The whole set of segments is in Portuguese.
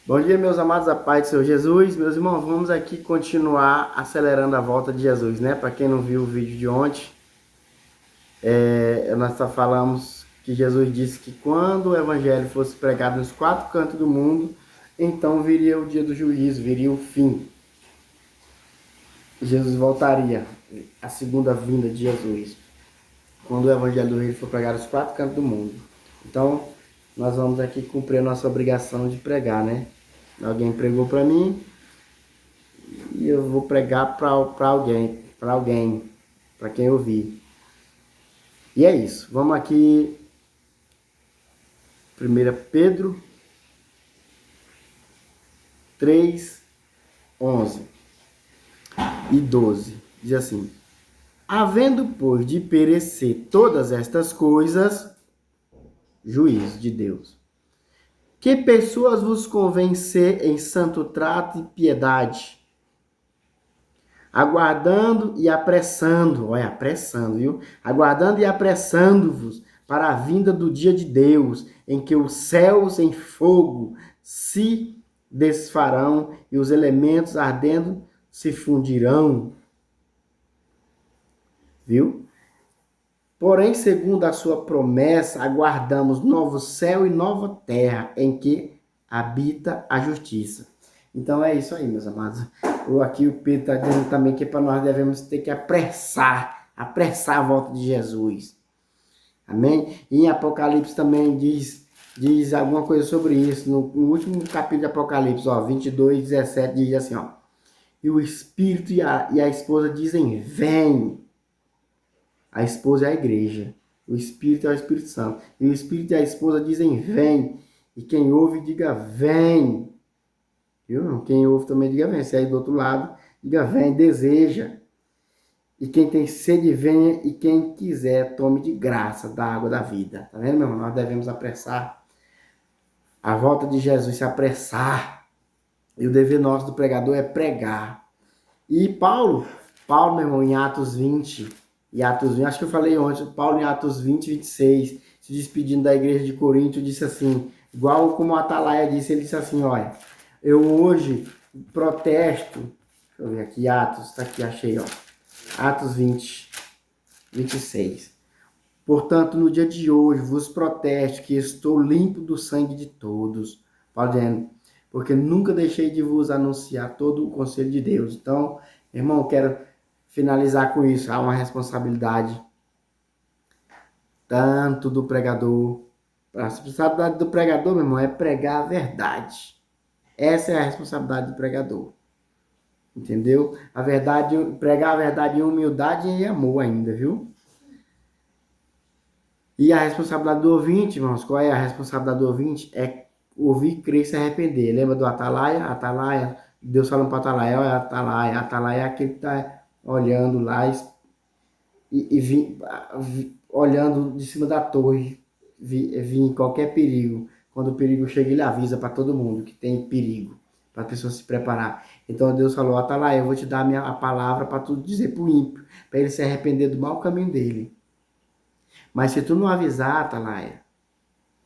Bom dia, meus amados, a paz do Senhor Jesus. Meus irmãos, vamos aqui continuar acelerando a volta de Jesus, né? Para quem não viu o vídeo de ontem, nós só falamos que Jesus disse que quando o evangelho fosse pregado nos quatro cantos do mundo, então viria o dia do juízo, viria o fim. Jesus voltaria, a segunda vinda de Jesus, quando o evangelho do reino for pregado nos quatro cantos do mundo. Então, nós vamos aqui cumprir a nossa obrigação de pregar, né? Alguém pregou para mim, e eu vou pregar para alguém, para quem ouvir. E é isso. Vamos aqui, 1 Pedro 3, 11 e 12. Diz assim: havendo, pois, de perecer todas estas coisas, juízo de Deus, que pessoas vos convencer em santo trato e piedade, aguardando e apressando, olha, apressando, viu? Aguardando e apressando-vos para a vinda do dia de Deus, em que os céus em fogo se desfarão e os elementos ardendo se fundirão, viu? Porém, segundo a sua promessa, aguardamos novo céu e nova terra, em que habita a justiça. Então é isso aí, meus amados. Aqui o Pedro está dizendo também que para nós devemos ter que apressar a volta de Jesus. Amém? E em Apocalipse também diz alguma coisa sobre isso. No último capítulo de Apocalipse, 22, 17, diz assim, ó. E o Espírito e a esposa dizem, vem. A esposa é a igreja. O Espírito é o Espírito Santo. E o Espírito e a esposa dizem, vem. E quem ouve, diga, vem. Viu? Quem ouve também diga, vem. Se aí do outro lado, diga, vem, deseja. E quem tem sede, venha. E quem quiser, tome de graça da água da vida. Tá vendo, meu irmão? Nós devemos apressar a volta de Jesus, se apressar. E o dever nosso do pregador é pregar. E Paulo, meu irmão, em Atos 20, acho que eu falei ontem, Paulo em Atos 20, 26, se despedindo da igreja de Corinto, disse assim, igual como a Atalaia disse, ele disse assim, olha, eu hoje protesto, deixa eu ver aqui, Atos, tá aqui, achei, ó, Atos 20, 26. Portanto, no dia de hoje, vos protesto que estou limpo do sangue de todos, Paulo dizendo, porque nunca deixei de vos anunciar todo o conselho de Deus. Então, irmão, quero finalizar com isso. Há uma responsabilidade tanto do pregador. A responsabilidade do pregador, meu irmão, é pregar a verdade. Essa é a responsabilidade do pregador. Entendeu? A verdade, pregar a verdade em humildade e amor ainda, viu? E a responsabilidade do ouvinte, irmãos, qual é a responsabilidade do ouvinte? É ouvir, crer e se arrepender. Lembra do Atalaia? Atalaia, Deus falando para Atalaia, olha Atalaia. Atalaia é aquele que está olhando lá olhando de cima da torre, vir em qualquer perigo. Quando o perigo chega, ele avisa para todo mundo que tem perigo, para a pessoa se preparar. Então Deus falou, Atalaia, eu vou te dar a palavra para tu dizer para o ímpio, para ele se arrepender do mau caminho dele. Mas se tu não avisar, Atalaia,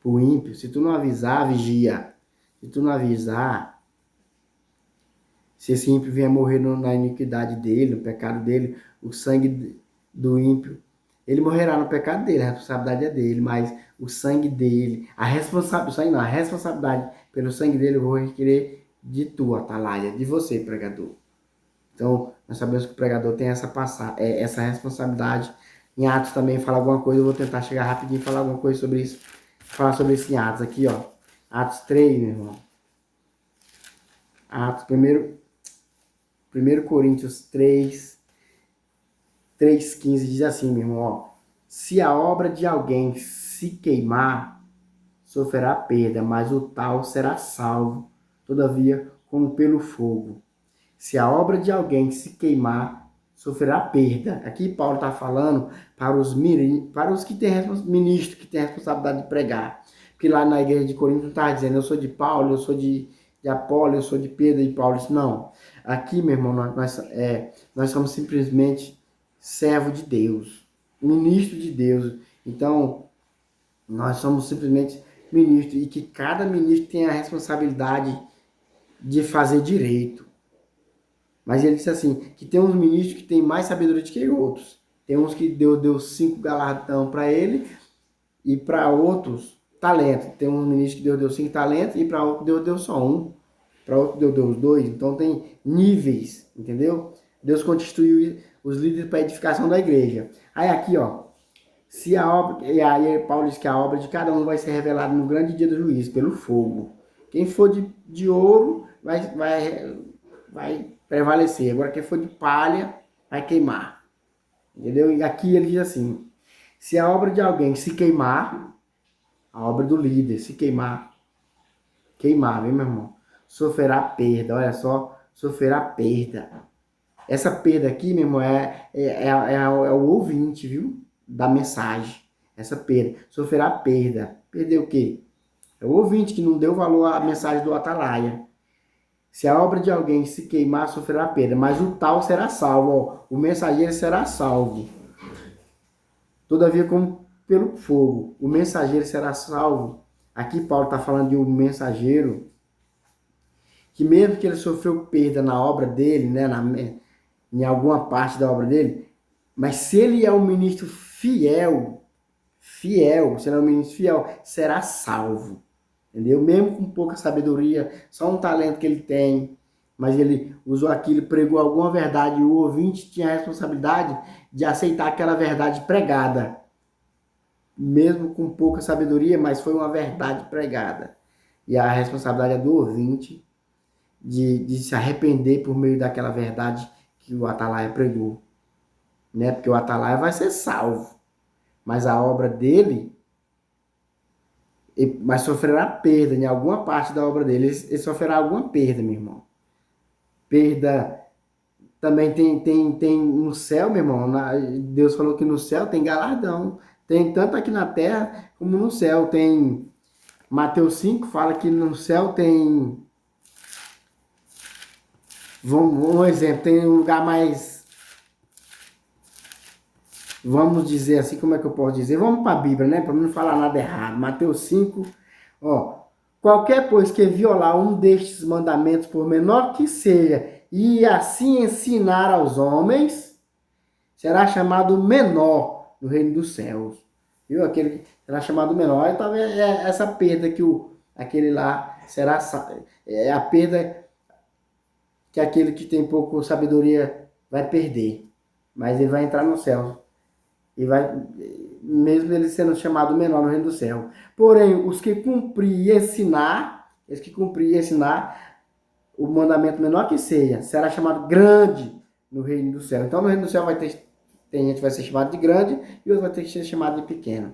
pro ímpio, se tu não avisar, vigia. Se tu não avisar, se esse ímpio vier morrer na iniquidade dele, no pecado dele, o sangue do ímpio, ele morrerá no pecado dele, a responsabilidade é dele, mas o sangue dele, a responsabilidade pelo sangue dele eu vou requerer de tu, Atalaia, de você, pregador. Então, nós sabemos que o pregador tem essa responsabilidade. Em Atos também fala alguma coisa, eu vou tentar chegar rapidinho e falar alguma coisa sobre isso. Falar sobre isso em Atos aqui, ó. Atos 3, meu irmão. Atos, 1 Coríntios 3:15 diz assim, meu irmão, ó. Se a obra de alguém se queimar, sofrerá perda, mas o tal será salvo, todavia, como pelo fogo. Se a obra de alguém se queimar, sofrerá perda. Aqui Paulo está falando para os que têm ministro, que têm a responsabilidade de pregar. Porque lá na igreja de Corinto não está dizendo, eu sou de Paulo, eu sou de Apolo, eu sou de Pedro e Paulo. Isso não. Aqui, meu irmão, nós somos simplesmente servo de Deus, ministro de Deus. Então, nós somos simplesmente ministros e que cada ministro tem a responsabilidade de fazer direito. Mas ele disse assim, que tem uns ministros que têm mais sabedoria do que outros. Tem uns que Deus deu 5 galardão para ele e para outros talento. Tem uns ministros que Deus deu 5 talentos e para outros Deus deu só um. Para outro Deus deu os 2. Então tem níveis, entendeu? Deus constituiu os líderes para a edificação da igreja. Aí aqui, ó, se a obra, e aí Paulo diz que a obra de cada um vai ser revelada no grande dia do juízo, pelo fogo. Quem for de ouro vai prevalecer. Agora quem for de palha vai queimar. Entendeu? E aqui ele diz assim, se a obra de alguém se queimar, a obra do líder se queimar, viu, meu irmão? Sofrerá perda, olha só, sofrerá perda. Essa perda aqui, meu irmão, é o ouvinte, viu? Da mensagem. Essa perda. Sofrerá perda. Perder o quê? É o ouvinte que não deu valor à mensagem do Atalaia. Se a obra de alguém se queimar, sofrerá perda, mas o tal será salvo. Ó, o mensageiro será salvo. Todavia, como pelo fogo, o mensageiro será salvo. Aqui Paulo está falando de um mensageiro que mesmo que ele sofreu perda na obra dele, né, em alguma parte da obra dele, mas se ele é um ministro fiel, se ele é um ministro fiel, será salvo. Entendeu? Mesmo com pouca sabedoria, só um talento que ele tem, mas ele usou aquilo, pregou alguma verdade, e o ouvinte tinha a responsabilidade de aceitar aquela verdade pregada. Mesmo com pouca sabedoria, mas foi uma verdade pregada. E a responsabilidade é do ouvinte de se arrepender por meio daquela verdade que o Atalaia pregou. Né? Porque o Atalaia vai ser salvo. Mas a obra dele, mas sofrerá perda em alguma parte da obra dele. Ele sofrerá alguma perda, meu irmão. Perda também tem no céu, meu irmão. Deus falou que no céu tem galardão. Tem tanto aqui na terra como no céu. Tem Mateus 5 fala que no céu tem... Um exemplo, tem um lugar mais... Vamos dizer assim, como é que eu posso dizer? Vamos para a Bíblia, né? Para não falar nada errado. Mateus 5, ó. Qualquer, pois, que violar um destes mandamentos, por menor que seja, e assim ensinar aos homens, será chamado menor no reino dos céus. Viu? Aquele que será chamado menor. Aí talvez é essa perda que aquele lá será... É a perda que aquele que tem pouco sabedoria vai perder. Mas ele vai entrar no céu. E vai, mesmo ele sendo chamado menor no reino do céu. Porém, os que cumprir e ensinar, o mandamento menor que seja, será chamado grande no reino do céu. Então, no reino do céu tem gente que vai ser chamado de grande e outro vai ter que ser chamado de pequeno.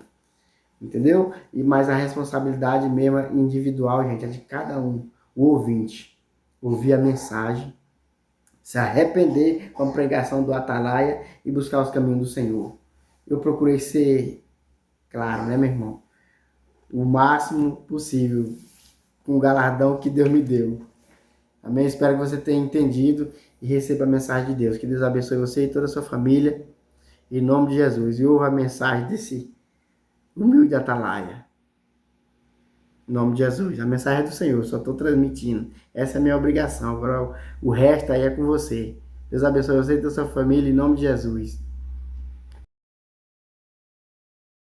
Entendeu? Mas a responsabilidade mesmo individual, gente, é de cada um. O ouvinte. Ouvir a mensagem, se arrepender com a pregação do Atalaia e buscar os caminhos do Senhor. Eu procurei ser claro, né, meu irmão? O máximo possível com o galardão que Deus me deu. Amém? Espero que você tenha entendido e receba a mensagem de Deus. Que Deus abençoe você e toda a sua família. Em nome de Jesus. E ouva a mensagem desse humilde Atalaia. Em nome de Jesus. A mensagem é do Senhor. Só estou transmitindo. Essa é a minha obrigação. Agora o resto aí é com você. Deus abençoe você e toda a sua família. Em nome de Jesus.